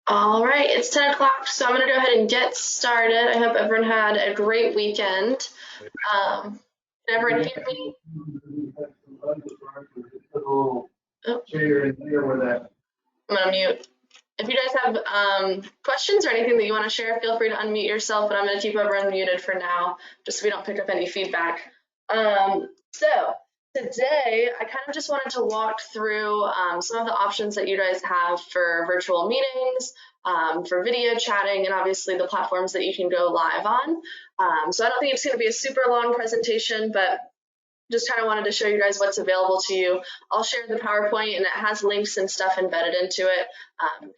All right, it's 10 o'clock, so I'm going to go ahead and get started. I hope everyone had a great weekend. Can everyone hear me? Oh, I'm going to mute. If you guys have questions or anything that you want to share, feel free to unmute yourself, but I'm going to keep everyone muted for now, just so we don't pick up any feedback. So today, I kind of just wanted to walk through some of the options that you guys have for virtual meetings, for video chatting, and obviously the platforms that you can go live on. So I don't think it's going to be a super long presentation, but just kind of wanted to show you guys what's available to you. I'll share the PowerPoint, and it has links and stuff embedded into it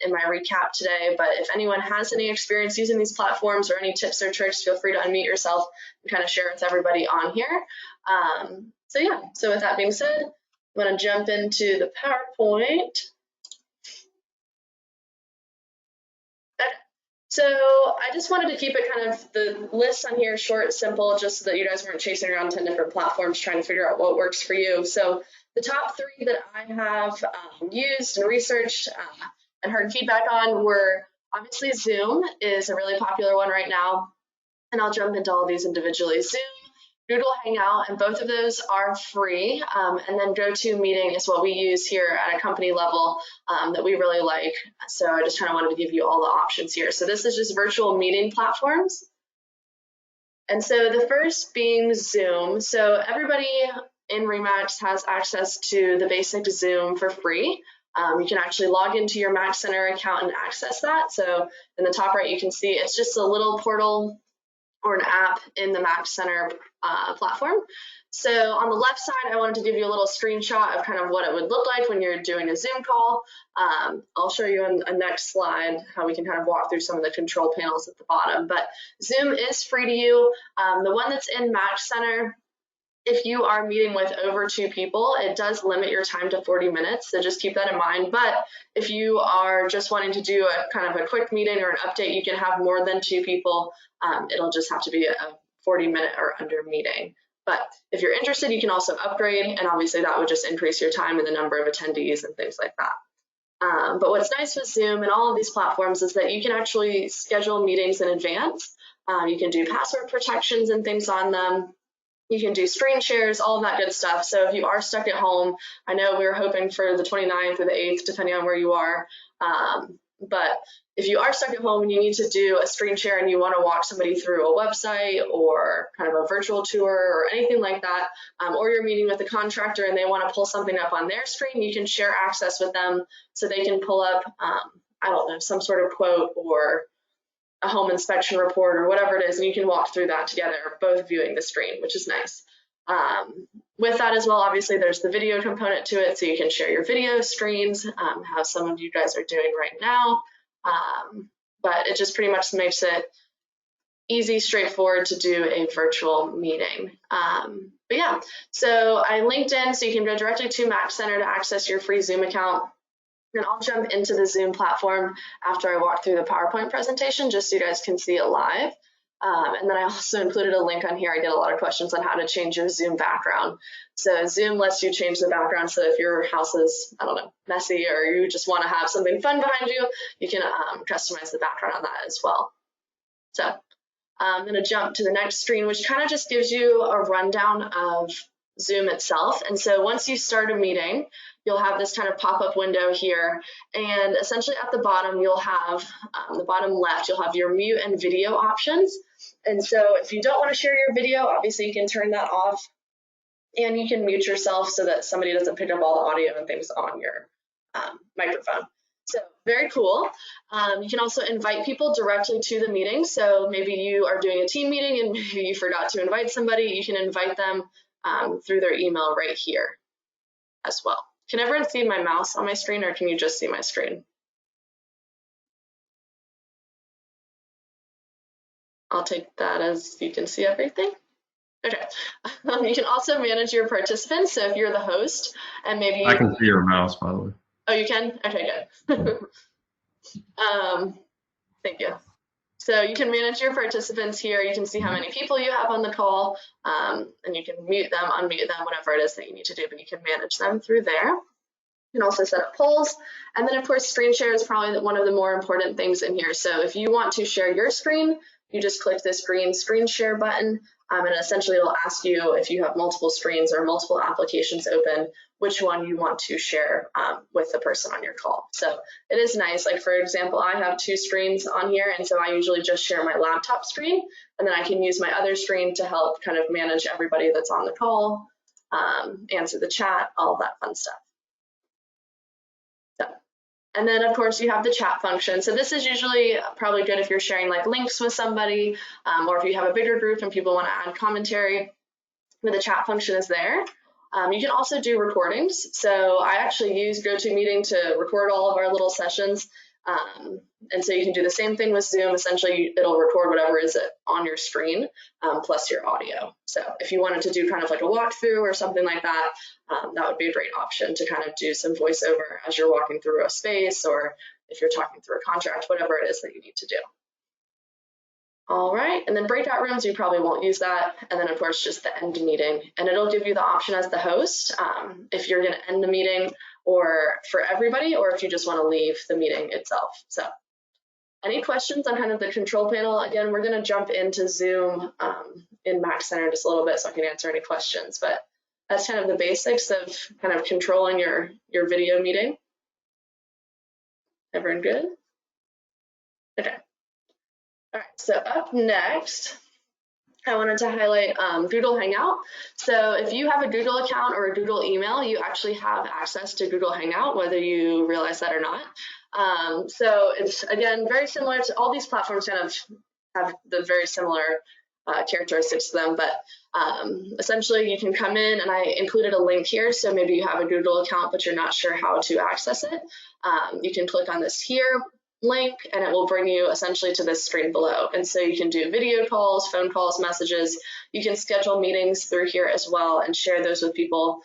in my recap today. But if anyone has any experience using these platforms or any tips or tricks, feel free to unmute yourself and kind of share with everybody on here. So with that being said, I'm going to jump into the PowerPoint. So I just wanted to keep it kind of the list on here short, simple, just so that you guys weren't chasing around 10 different platforms trying to figure out what works for you. So the top three that I have used and researched and heard feedback on were obviously Zoom is a really popular one right now. And I'll jump into all of these individually. Zoom, Google Hangout, and both of those are free. And then GoToMeeting is what we use here at a company level that we really like. So I just kind of wanted to give you all the options here. So this is just virtual meeting platforms. And so the first being Zoom. So everybody in Remax has access to the basic Zoom for free. You can actually log into your Mac Center account and access that. So in the top right, you can see it's just a little portal or an app in the Mac Center platform. So on the left side, I wanted to give you a little screenshot of kind of what it would look like when you're doing a Zoom call. I'll show you on a next slide how we can kind of walk through some of the control panels at the bottom. But Zoom is free to you. The one that's in Mac Center, if you are meeting with over 2 people, it does limit your time to 40 minutes, so just keep that in mind. But if you are just wanting to do a kind of a quick meeting or an update, you can have more than 2 people. It'll just have to be a 40-minute or under meeting. But if you're interested, you can also upgrade, and obviously that would just increase your time and the number of attendees and things like that. But what's nice with Zoom and all of these platforms is that you can actually schedule meetings in advance. You can do password protections and things on them. You can do screen shares, all of that good stuff. So if you are stuck at home, I know we were hoping for the 29th or the 8th, depending on where you are. But if you are stuck at home and you need to do a screen share and you want to walk somebody through a website or kind of a virtual tour or anything like that, or you're meeting with a contractor and they want to pull something up on their screen, you can share access with them so they can pull up, I don't know, some sort of quote or a home inspection report or whatever it is, and you can walk through that together, both viewing the screen, which is nice. With that as well, obviously there's the video component to it, so you can share your video screens, how some of you guys are doing right now. But it just pretty much makes it easy, straightforward to do a virtual meeting. But yeah, so I linked in so you can go directly to Mac Center to access your free Zoom account. And I'll jump into the Zoom platform after I walk through the PowerPoint presentation, just so you guys can see it live. And then I also included a link on here. I get a lot of questions on how to change your Zoom background. So Zoom lets you change the background. So if your house is, I don't know, messy, or you just want to have something fun behind you, you can customize the background on that as well. So I'm going to jump to the next screen, which kind of just gives you a rundown of Zoom itself. And so once you start a meeting, you'll have this kind of pop-up window here, and essentially at the bottom you'll have the bottom left, you'll have your mute and video options. And so if you don't want to share your video, obviously you can turn that off, and you can mute yourself so that somebody doesn't pick up all the audio and things on your microphone. So very cool. You can also invite people directly to the meeting. So maybe you are doing a team meeting and maybe you forgot to invite somebody. You can invite them through their email right here as well. Can everyone see my mouse on my screen, or can you just see my screen? I'll take that as you can see everything. Okay. You can also manage your participants. So if you're the host and maybe I can see your mouse, by the way. Oh, you can? Okay, good. Thank you. So you can manage your participants here. You can see how many people you have on the call, and you can mute them, unmute them, whatever it is that you need to do, but you can manage them through there. You can also set up polls. And then of course, screen share is probably one of the more important things in here. So if you want to share your screen, you just click this green screen share button, and essentially it'll ask you if you have multiple screens or multiple applications open, which one you want to share with the person on your call. So it is nice. Like for example, I have 2 screens on here, and so I usually just share my laptop screen, and then I can use my other screen to help kind of manage everybody that's on the call, answer the chat, all that fun stuff. So, and then of course you have the chat function. So this is usually probably good if you're sharing like links with somebody, or if you have a bigger group and people want to add commentary, but the chat function is there. You can also do recordings. So I actually use GoToMeeting to record all of our little sessions. And so you can do the same thing with Zoom. Essentially, it'll record whatever is on your screen, plus your audio. So if you wanted to do kind of like a walkthrough or something like that, that would be a great option to kind of do some voiceover as you're walking through a space, or if you're talking through a contract, whatever it is that you need to do. All right, and then breakout rooms, you probably won't use that. And then of course, just the end meeting. And it'll give you the option as the host, if you're gonna end the meeting or for everybody, or if you just wanna leave the meeting itself. So any questions on kind of the control panel? Again, we're gonna jump into Zoom in Mac Center just a little bit so I can answer any questions, but that's kind of the basics of kind of controlling your video meeting. Everyone good? Okay. All right, so up next, I wanted to highlight Google Hangout. So if you have a Google account or a Google email, you actually have access to Google Hangout, whether you realize that or not. So it's, again, very similar to all these platforms kind of have the very similar characteristics to them, but essentially you can come in, and I included a link here. So maybe you have a Google account, but you're not sure how to access it. You can click on this here link, and it will bring you essentially to this screen below. And so you can do video calls, phone calls, messages. You can schedule meetings through here as well and share those with people,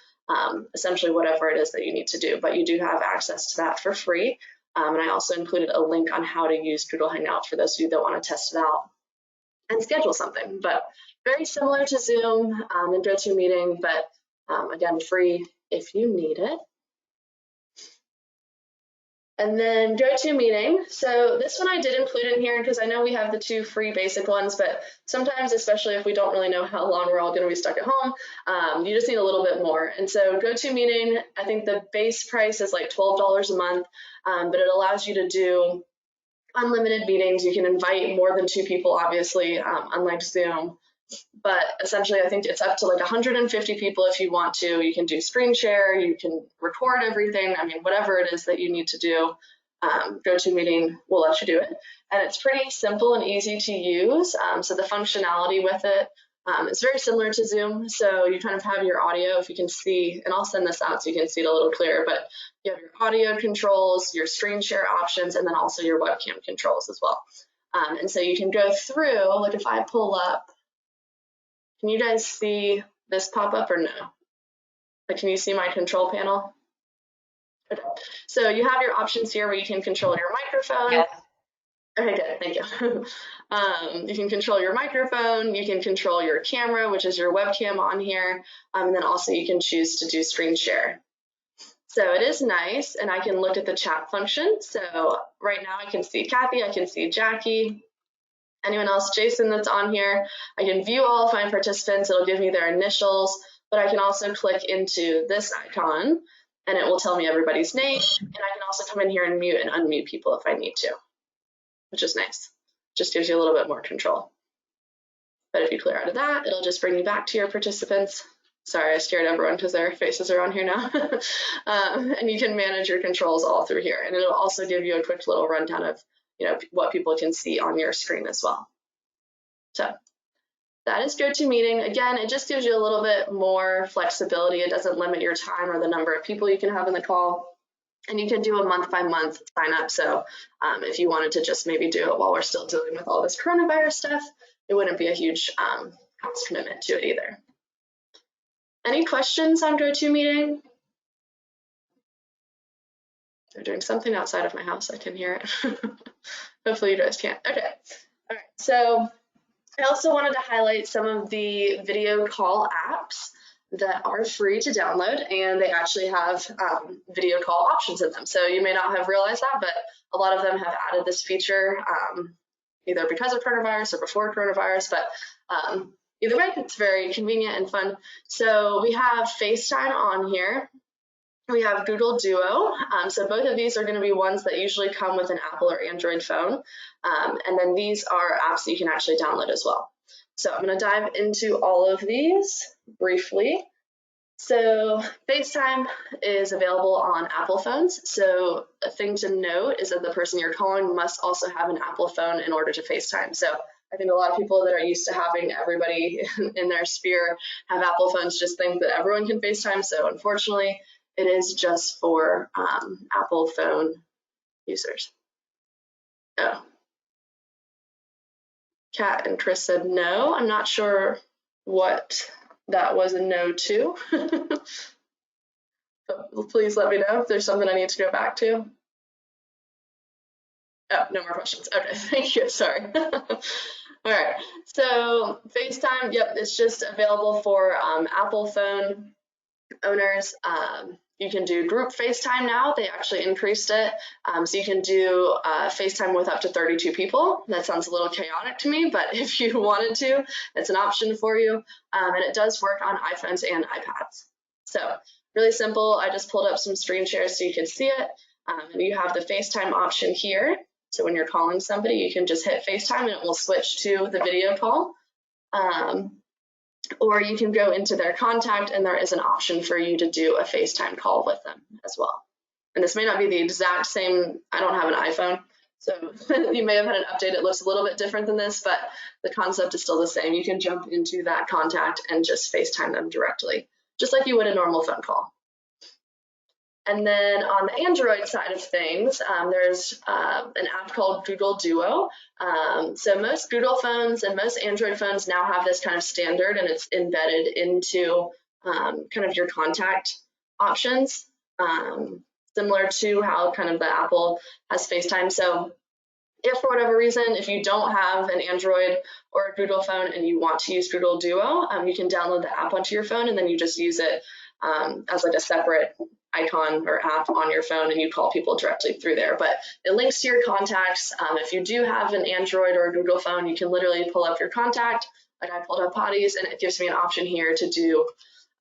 essentially whatever it is that you need to do. But you do have access to that for free. And I also included a link on how to use Google Hangout for those of you that want to test it out and schedule something. But very similar to Zoom and GoToMeeting, but again, free if you need it. And then GoToMeeting. So this one I did include in here because I know we have the 2 free basic ones, but sometimes, especially if we don't really know how long we're all going to be stuck at home, you just need a little bit more. And so GoToMeeting, I think the base price is like $12 a month, but it allows you to do unlimited meetings. You can invite more than 2 people, obviously, unlike Zoom. But essentially, I think it's up to like 150 people if you want to. You can do screen share, you can record everything. I mean, whatever it is that you need to do, GoToMeeting will let you do it. And it's pretty simple and easy to use. So the functionality with it is very similar to Zoom. So you kind of have your audio, if you can see, and I'll send this out so you can see it a little clearer, but you have your audio controls, your screen share options, and then also your webcam controls as well. And so you can go through, like if I pull up, can you guys see this pop up or no? Like, can you see my control panel? Okay. So you have your options here where you can control your microphone. Yes. Okay, good, thank you. You can control your microphone, you can control your camera, which is your webcam on here, and then also you can choose to do screen share. So it is nice, and I can look at the chat function. So right now I can see Kathy, I can see Jackie, anyone else, Jason, that's on here. I can view all of my participants. It'll give me their initials, but I can also click into this icon and it will tell me everybody's name. And I can also come in here and mute and unmute people if I need to, which is nice. Just gives you a little bit more control. But if you clear out of that, it'll just bring you back to your participants. Sorry, I scared everyone because their faces are on here now. And you can manage your controls all through here. And it'll also give you a quick little rundown of what people can see on your screen as well. So that is GoToMeeting. Again, it just gives you a little bit more flexibility. It doesn't limit your time or the number of people you can have in the call. And you can do a month-by-month sign up. So if you wanted to just maybe do it while we're still dealing with all this coronavirus stuff, it wouldn't be a huge cost commitment to it either. Any questions on GoToMeeting? They're doing something outside of my house. I can hear it. Hopefully you guys can't. Okay. All right. So I also wanted to highlight some of the video call apps that are free to download, and they actually have video call options in them. So you may not have realized that, but a lot of them have added this feature either because of coronavirus or before coronavirus, but either way, it's very convenient and fun. So we have FaceTime on here. We have Google Duo. So both of these are going to be ones that usually come with an Apple or Android phone. And then these are apps that you can actually download as well. So I'm going to dive into all of these briefly. So FaceTime is available on Apple phones. So a thing to note is that the person you're calling must also have an Apple phone in order to FaceTime. So I think a lot of people that are used to having everybody in their sphere have Apple phones just think that everyone can FaceTime. So unfortunately, it is just for Apple phone users. Oh. Kat and Chris said no. I'm not sure what that was a no to. But please let me know if there's something I need to go back to. Oh, no more questions. Okay, thank you. Sorry. All right. So FaceTime, yep, it's just available for Apple phone owners. You can do group FaceTime now. They actually increased it. So you can do FaceTime with up to 32 people. That sounds a little chaotic to me, but if you wanted to, it's an option for you. And it does work on iPhones and iPads. So really simple. I just pulled up some screen shares so you can see it. And you have the FaceTime option here. So when you're calling somebody, you can just hit FaceTime and it will switch to the video call. Or you can go into their contact and there is an option for you to do a FaceTime call with them as well. And this may not be the exact same, I don't have an iPhone, so you may have had an update. It looks a little bit different than this, but the concept is still the same. You can jump into that contact and just FaceTime them directly, just like you would a normal phone call. And then on the Android side of things, there's an app called Google Duo. So most Google phones and most Android phones now have this kind of standard, and it's embedded into kind of your contact options, similar to how kind of the Apple has FaceTime. So if for whatever reason, if you don't have an Android or a Google phone and you want to use Google Duo, you can download the app onto your phone and then you just use it as like a separate icon or app on your phone and you call people directly through there. But it links to your contacts. If you do have an Android or a Google phone, you can literally pull up your contact, like I pulled up Patty's, and it gives me an option here to do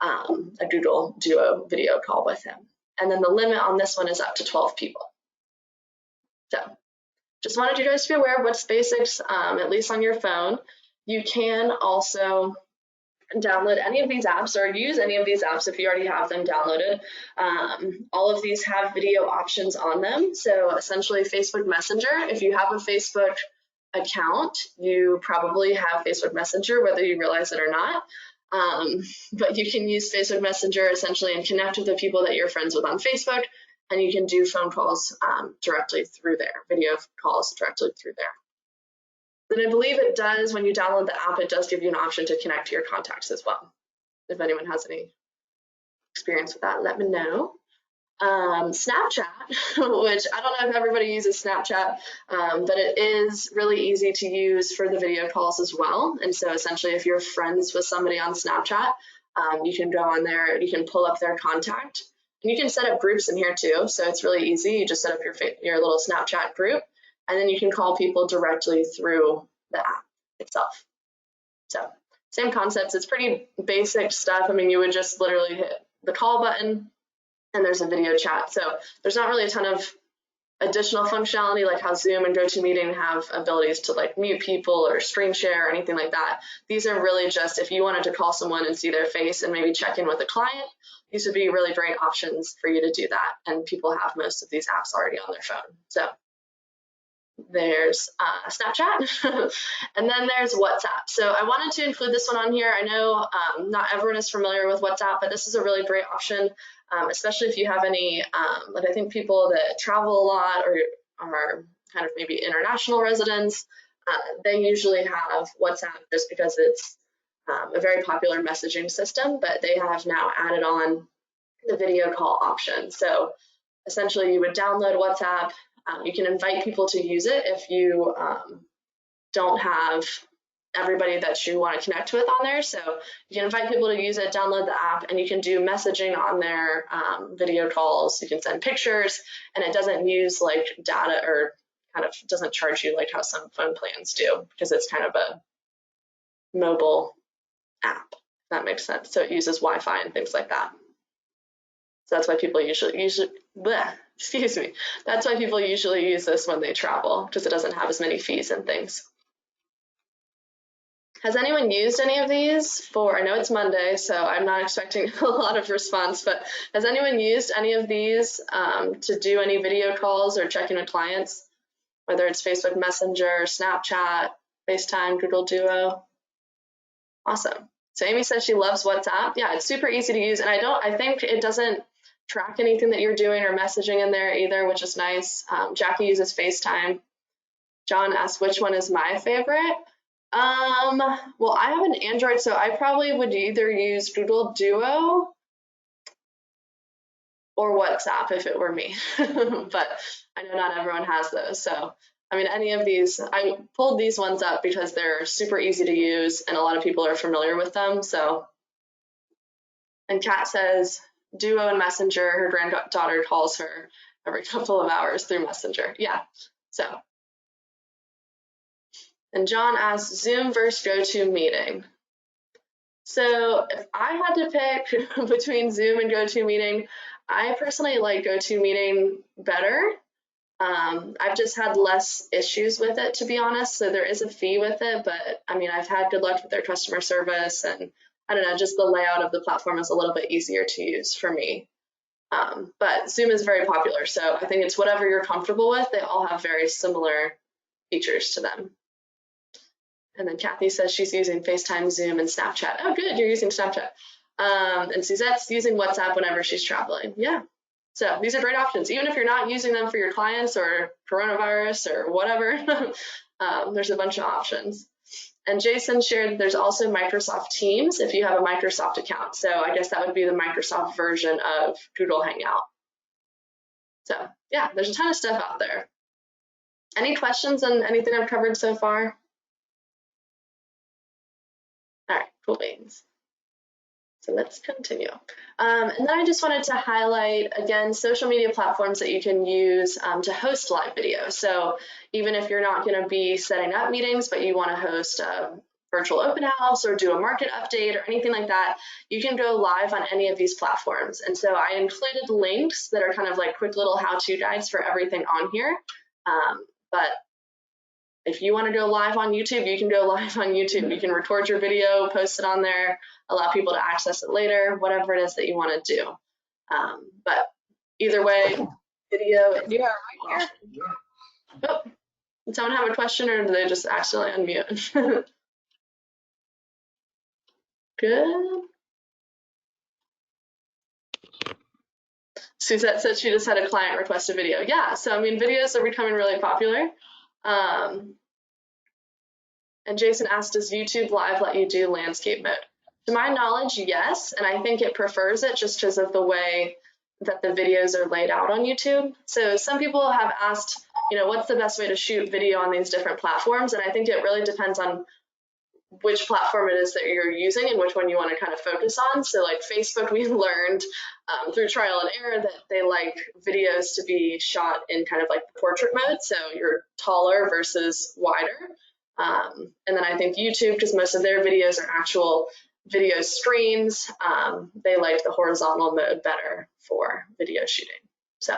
a Google Duo video call with him. And then the limit on this one is up to 12 people. So just wanted you guys to be aware of what's basics, at least on your phone. You can also download any of these apps or use any of these apps if you already have them downloaded. All of these have video options on them. So essentially Facebook Messenger, if you have a Facebook account, you probably have Facebook Messenger, whether you realize it or not. But you can use Facebook Messenger essentially and connect with the people that you're friends with on Facebook, and you can do phone calls directly through there, video calls directly through there. Then I believe it does, when you download the app, it does give you an option to connect to your contacts as well. If anyone has any experience with that, let me know. Snapchat, which I don't know if everybody uses Snapchat, but it is really easy to use for the video calls as well. And so essentially, if you're friends with somebody on Snapchat, you can go on there, you can pull up their contact, and you can set up groups in here too. So it's really easy. You just set up your little Snapchat group, and then you can call people directly through the app itself. So same concepts. It's pretty basic stuff. I mean, you would just literally hit the call button and there's a video chat. So there's not really a ton of additional functionality like how Zoom and GoToMeeting have abilities to like mute people or screen share or anything like that. These are really just if you wanted to call someone and see their face and maybe check in with a client, these would be really great options for you to do that. And people have most of these apps already on their phone. So there's Snapchat, and then there's WhatsApp. So I wanted to include this one on here. I know not everyone is familiar with WhatsApp, but this is a really great option, especially if you have any, like I think people that travel a lot or are kind of maybe international residents, they usually have WhatsApp just because it's a very popular messaging system, but they have now added on the video call option. So essentially you would download WhatsApp. You can invite people to use it if you don't have everybody that you want to connect with on there. So you can invite people to use it, download the app, and you can do messaging on there, video calls, you can send pictures, and it doesn't use like data or kind of doesn't charge you like how some phone plans do, because it's kind of a mobile app, if that makes sense. So it uses Wi-Fi and things like that. So that's why people usually excuse me. That's why people usually use this when they travel, because it doesn't have as many fees and things. Has anyone used any of these for, I know it's Monday, so I'm not expecting a lot of response, but has anyone used any of these to do any video calls or check in with clients, whether it's Facebook Messenger, Snapchat, FaceTime, Google Duo? Awesome. So Amy says she loves WhatsApp. Yeah, it's super easy to use, and I think it doesn't track anything that you're doing or messaging in there either, which is nice. Jackie uses FaceTime. John asked which one is my favorite. Well, I have an Android, so I probably would either use Google Duo or WhatsApp if it were me, but I know not everyone has those. So, I mean, any of these, I pulled these ones up because they're super easy to use and a lot of people are familiar with them. So, and Kat says Duo and Messenger, her granddaughter calls her every couple of hours through Messenger. Yeah, so. And John asks Zoom versus GoToMeeting. So if I had to pick between Zoom and GoToMeeting, I personally like GoToMeeting better. I've just had less issues with it, to be honest. So there is a fee with it, but I mean, I've had good luck with their customer service, and I don't know, just the layout of the platform is a little bit easier to use for me. But Zoom is very popular, so I think it's whatever you're comfortable with. They all have very similar features to them. And then Kathy says she's using FaceTime, Zoom, and Snapchat. Oh, good, you're using Snapchat. And Suzette's using WhatsApp whenever she's traveling. Yeah, so these are great options. Even if you're not using them for your clients or coronavirus or whatever, there's a bunch of options. And Jason shared there's also Microsoft Teams if you have a Microsoft account. So I guess that would be the Microsoft version of Google Hangout. So yeah, there's a ton of stuff out there. Any questions on anything I've covered so far? All right, cool beans. So let's continue. And then I just wanted to highlight, again, social media platforms that you can use to host live video. So even if you're not going to be setting up meetings, but you want to host a virtual open house or do a market update or anything like that, you can go live on any of these platforms. And so I included links that are kind of like quick little how-to guides for everything on here. But if you want to go live on YouTube, you can go live on YouTube. You can record your video, post it on there, allow people to access it later, whatever it is that you want to do. But either way, video. Yeah, right here. Oh, did someone have a question or did they just accidentally unmute? Good. Suzette said she just had a client request a video. Yeah, so I mean, videos are becoming really popular. And Jason asked, does YouTube Live let you do landscape mode? To my knowledge, yes, and I think it prefers it just because of the way that the videos are laid out on YouTube. So some people have asked, you know, what's the best way to shoot video on these different platforms? And I think it really depends on which platform it is that you're using and which one you want to kind of focus on. So like Facebook, we learned through trial and error that they like videos to be shot in kind of like the portrait mode. So you're taller versus wider. And then I think YouTube, because most of their videos are actual video screens, they like the horizontal mode better for video shooting. So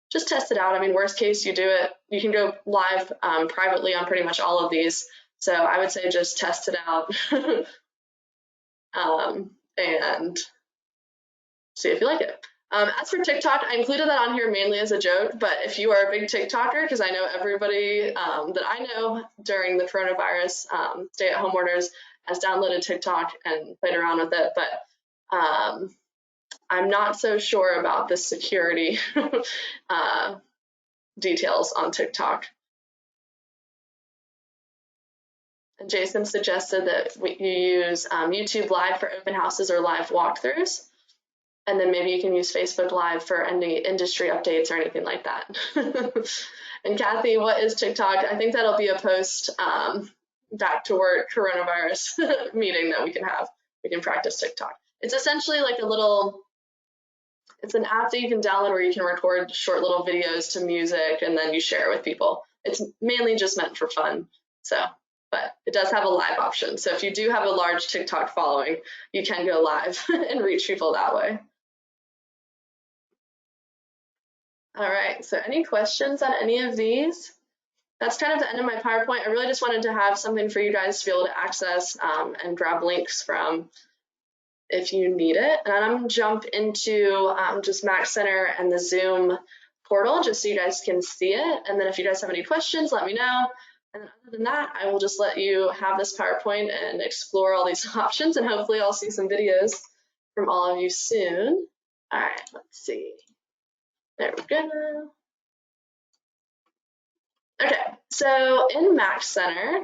just test it out. I mean, worst case, you do it. You can go live privately on pretty much all of these. So I would say just test it out and see if you like it. As for TikTok, I included that on here mainly as a joke, but if you are a big TikToker, because I know everybody that I know during the coronavirus stay-at-home orders has downloaded TikTok and played around with it, but I'm not so sure about the security details on TikTok. And Jason suggested that you use YouTube Live for open houses or live walkthroughs. And then maybe you can use Facebook Live for any industry updates or anything like that. And Kathy, what is TikTok? I think that'll be a post back to work coronavirus meeting that we can have. We can practice TikTok. It's essentially like it's an app that you can download where you can record short little videos to music and then you share it with people. It's mainly just meant for fun. But it does have a live option. So if you do have a large TikTok following, you can go live and reach people that way. All right, so any questions on any of these? That's kind of the end of my PowerPoint. I really just wanted to have something for you guys to be able to access and grab links from if you need it. And I'm going to jump into just Mac Center and the Zoom portal just so you guys can see it. And then if you guys have any questions, let me know. And then other than that, I will just let you have this PowerPoint and explore all these options, and hopefully I'll see some videos from all of you soon. All right, let's see. There we go. Okay, so in Mac Center,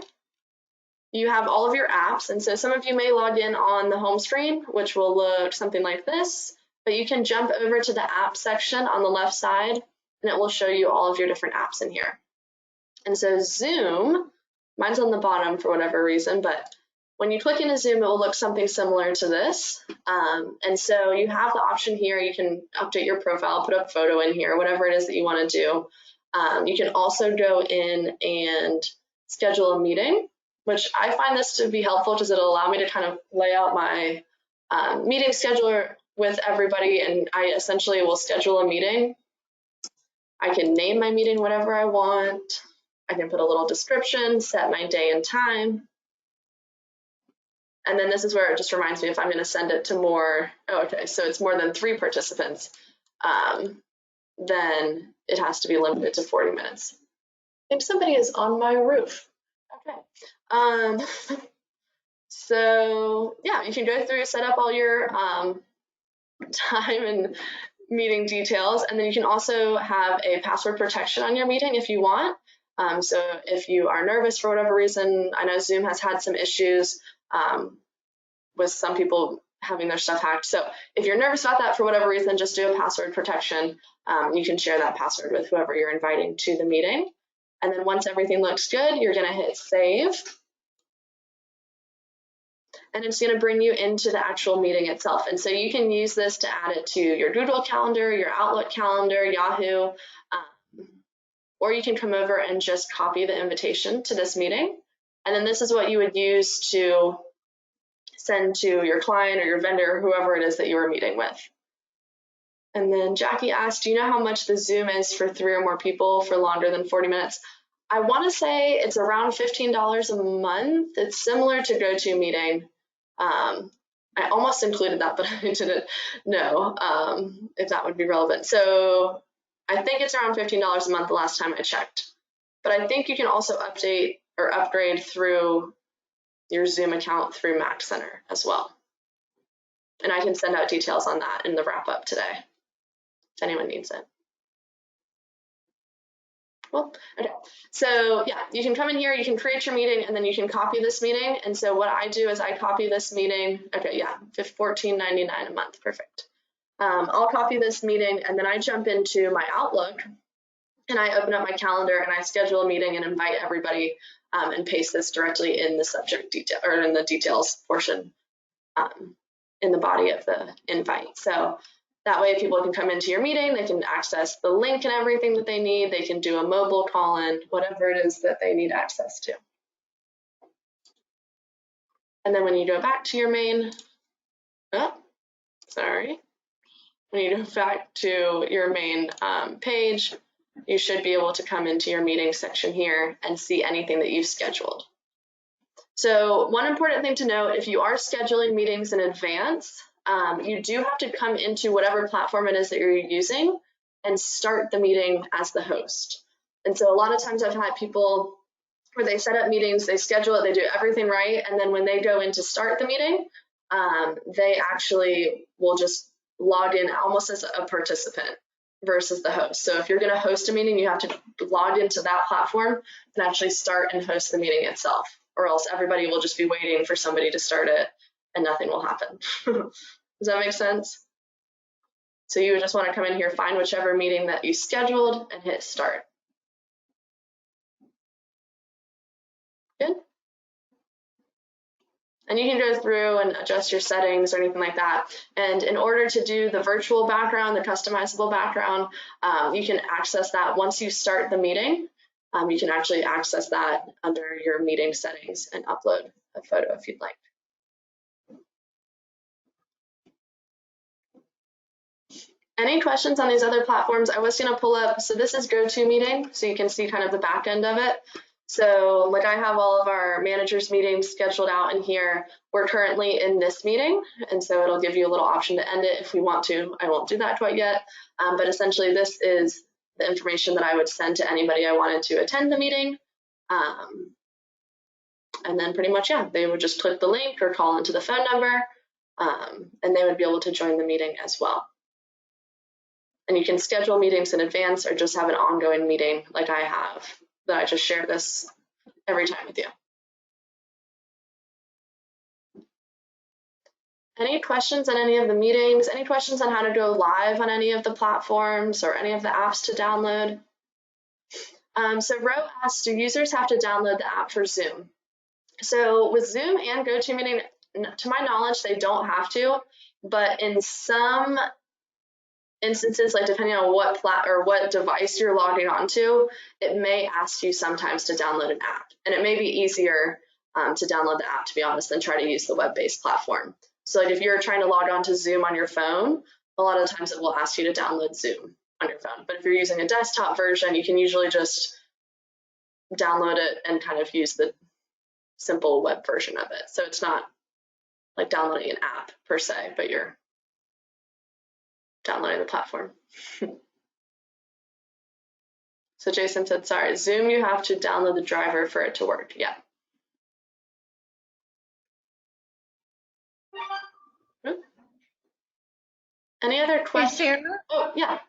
you have all of your apps, and so some of you may log in on the home screen, which will look something like this, but you can jump over to the app section on the left side, and it will show you all of your different apps in here. And so Zoom, mine's on the bottom for whatever reason, but when you click into Zoom, it will look something similar to this. And so you have the option here, you can update your profile, put a photo in here, whatever it is that you want to do. You can also go in and schedule a meeting, which I find this to be helpful because it'll allow me to kind of lay out my meeting scheduler with everybody, and I essentially will schedule a meeting. I can name my meeting whatever I want. I can put a little description, set my day and time. And then this is where it just reminds me if I'm going to send it to more, okay, so it's more than 3 participants, then it has to be limited to 40 minutes. I think somebody is on my roof. Okay. So yeah, you can go through, set up all your time and meeting details, and then you can also have a password protection on your meeting if you want. So if you are nervous for whatever reason, I know Zoom has had some issues with some people having their stuff hacked. So if you're nervous about that for whatever reason, just do a password protection. You can share that password with whoever you're inviting to the meeting. And then once everything looks good, you're going to hit save. And it's going to bring you into the actual meeting itself. And so you can use this to add it to your Google Calendar, your Outlook calendar, Yahoo, or you can come over and just copy the invitation to this meeting. And then this is what you would use to send to your client or your vendor, whoever it is that you are meeting with. And then Jackie asked, do you know how much the Zoom is for 3 or more people for longer than 40 minutes? I want to say it's around $15 a month. It's similar to GoToMeeting. I almost included that, but I didn't know if that would be relevant. So I think it's around $15 a month the last time I checked. But I think you can also update or upgrade through your Zoom account through Mac Center as well. And I can send out details on that in the wrap up today, if anyone needs it. Well, okay. So yeah, you can come in here, you can create your meeting, and then you can copy this meeting. And so what I do is I copy this meeting. Okay, yeah, $14.99 a month, perfect. I'll copy this meeting, and then I jump into my Outlook, and I open up my calendar, and I schedule a meeting and invite everybody, and paste this directly in the subject detail or in the details portion in the body of the invite. So that way people can come into your meeting, they can access the link and everything that they need, they can do a mobile call in, whatever it is that they need access to. And then when you go back to your main, when you go back to your main page, you should be able to come into your meeting section here and see anything that you've scheduled. So one important thing to note, if you are scheduling meetings in advance, you do have to come into whatever platform it is that you're using and start the meeting as the host. And so a lot of times I've had people where they set up meetings, they schedule it, they do everything right, and then when they go in to start the meeting, they actually will just log in almost as a participant versus the host. So if you're going to host a meeting, you have to log into that platform and actually start and host the meeting itself, or else everybody will just be waiting for somebody to start it and nothing will happen. Does that make sense? So you would just want to come in here, find whichever meeting that you scheduled and hit start. Good. And you can go through and adjust your settings or anything like that. And in order to do the virtual background, the customizable background, you can access that once you start the meeting. You can actually access that under your meeting settings and upload a photo if you'd like. Any questions on these other platforms? I was going to pull up, so this is GoToMeeting, so you can see kind of the back end of it. So like I have all of our managers meetings scheduled out in here. We're currently in this meeting, and so it'll give you a little option to end it if we want to. I won't do that quite yet, but essentially this is the information that I would send to anybody I wanted to attend the meeting. And then pretty much, yeah, they would just click the link or call into the phone number, and they would be able to join the meeting as well. And you can schedule meetings in advance or just have an ongoing meeting like I have, that I just share this every time with you. Any questions on any of the meetings? Any questions on how to go live on any of the platforms or any of the apps to download? So Ro asked, do users have to download the app for Zoom? So with Zoom and GoToMeeting, to my knowledge, they don't have to, but in some instances, like depending on what device you're logging onto, it may ask you sometimes to download an app, and it may be easier to download the app, to be honest, than try to use the web-based platform. So like if you're trying to log on to Zoom on your phone, a lot of times it will ask you to download Zoom on your phone. But if you're using a desktop version, you can usually just download it and kind of use the simple web version of it. So it's not like downloading an app per se, but you're downloading the platform. So Jason said, sorry, Zoom, you have to download the driver for it to work. Yeah. Any other questions? Hey, Sarah? Oh, yeah.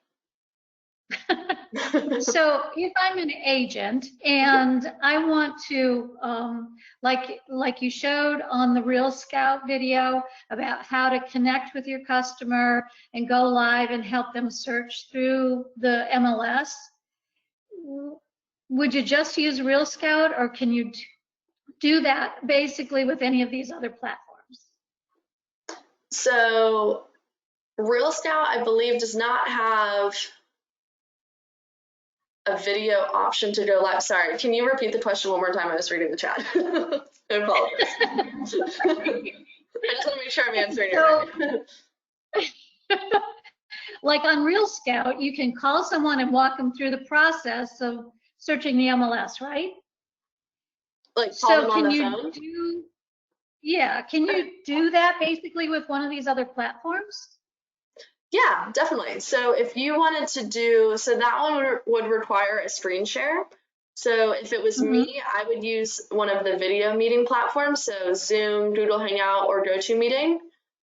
So if I'm an agent and I want to, like you showed on the Real Scout video about how to connect with your customer and go live and help them search through the MLS, would you just use Real Scout, or can you do that basically with any of these other platforms? So Real Scout, I believe, does not have a video option to go live. Sorry, can you repeat the question one more time? I was reading the chat. I apologize. I just want to make sure I'm answering it right. Like on Real Scout, you can call someone and walk them through the process of searching the MLS, right? Like call them on the phone? Can you do that basically with one of these other platforms? Yeah, definitely. So if you wanted to do, so that one would require a screen share. So if it was me, I would use one of the video meeting platforms, so Zoom, Google Hangout, or GoToMeeting.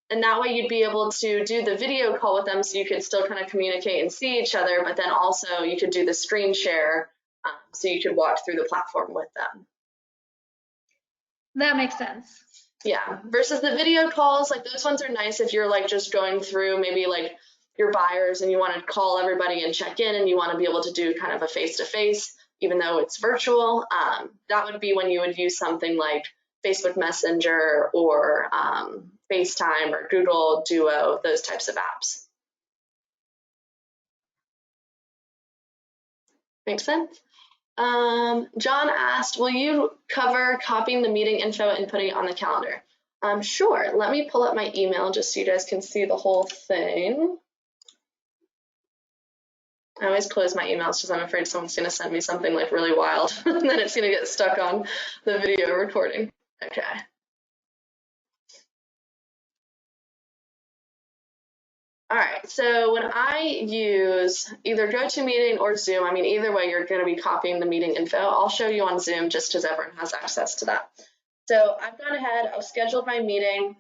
And that way you'd be able to do the video call with them so you could still kind of communicate and see each other, but then also you could do the screen share so you could walk through the platform with them. That makes sense. Yeah, versus the video calls, like those ones are nice if you're like just going through maybe like your buyers and you want to call everybody and check in and you want to be able to do kind of a face-to-face, even though it's virtual. That would be when you would use something like Facebook Messenger or FaceTime or Google Duo, those types of apps. Makes sense? John asked, will you cover copying the meeting info and putting it on the calendar? Sure, let me pull up my email just so you guys can see the whole thing. I always close my emails because I'm afraid someone's going to send me something like really wild and then it's going to get stuck on the video recording. Okay. All right, so when I use either GoToMeeting or Zoom, I mean, either way, you're going to be copying the meeting info. I'll show you on Zoom just because everyone has access to that. So I've gone ahead, I've scheduled my meeting,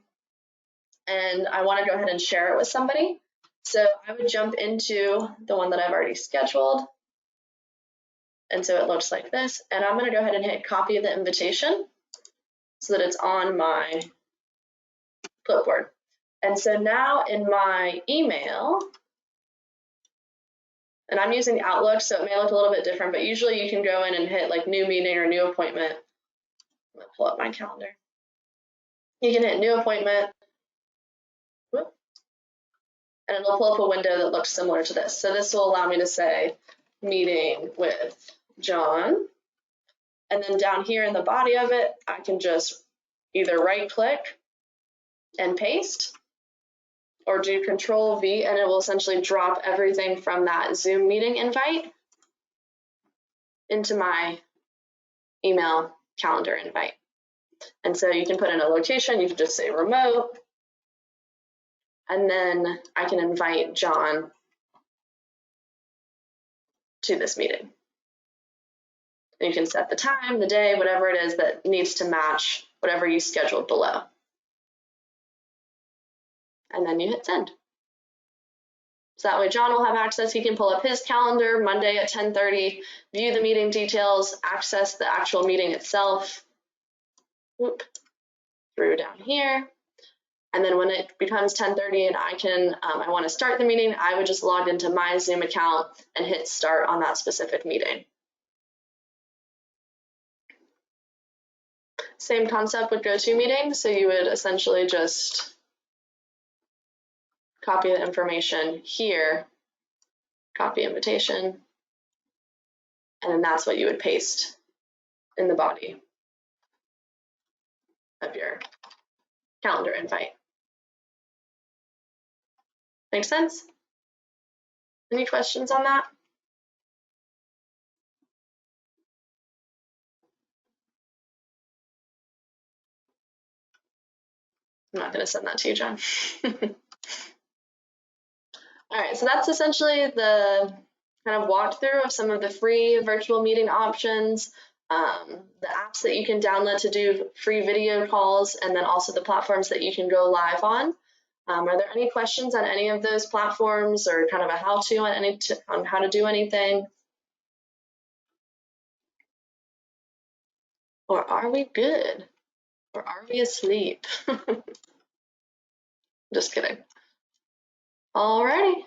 and I want to go ahead and share it with somebody. So I would jump into the one that I've already scheduled. And so it looks like this. And I'm going to go ahead and hit copy the invitation so that it's on my clipboard. And so now in my email, and I'm using Outlook, so it may look a little bit different, but usually you can go in and hit like new meeting or new appointment. I'm going to pull up my calendar. You can hit new appointment, and it'll pull up a window that looks similar to this. So this will allow me to say meeting with John. And then down here in the body of it, I can just either right click and paste, or do Control V, and it will essentially drop everything from that Zoom meeting invite into my email calendar invite. And so you can put in a location, you can just say remote, and then I can invite John to this meeting. And you can set the time, the day, whatever it is that needs to match whatever you scheduled below. And then you hit send. So that way John will have access. He can pull up his calendar Monday at 10:30, view the meeting details, access the actual meeting itself. Whoop, through down here. And then when it becomes 10:30 and I want to start the meeting, I would just log into my Zoom account and hit start on that specific meeting. Same concept with GoToMeeting. So you would essentially just copy the information here, copy invitation, and then that's what you would paste in the body of your calendar invite. Make sense? Any questions on that? I'm not going to send that to you, John. All right, so that's essentially the kind of walkthrough of some of the free virtual meeting options, the apps that you can download to do free video calls, and then also the platforms that you can go live on. Are there any questions on any of those platforms, or kind of a how-to on how to do anything? Or are we good? Or are we asleep? Just kidding. Alrighty.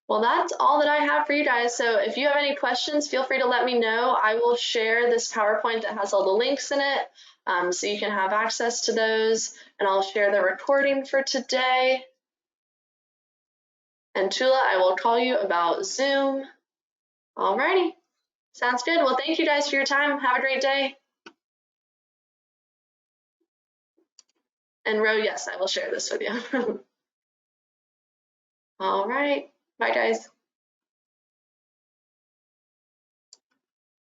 Well, that's all that I have for you guys. So if you have any questions, feel free to let me know. I will share this PowerPoint that has all the links in it, so you can have access to those. And I'll share the recording for today. And Tula, I will call you about Zoom. Alrighty. Sounds good. Well, thank you guys for your time. Have a great day. And Ro, yes, I will share this with you. All right. Bye, guys.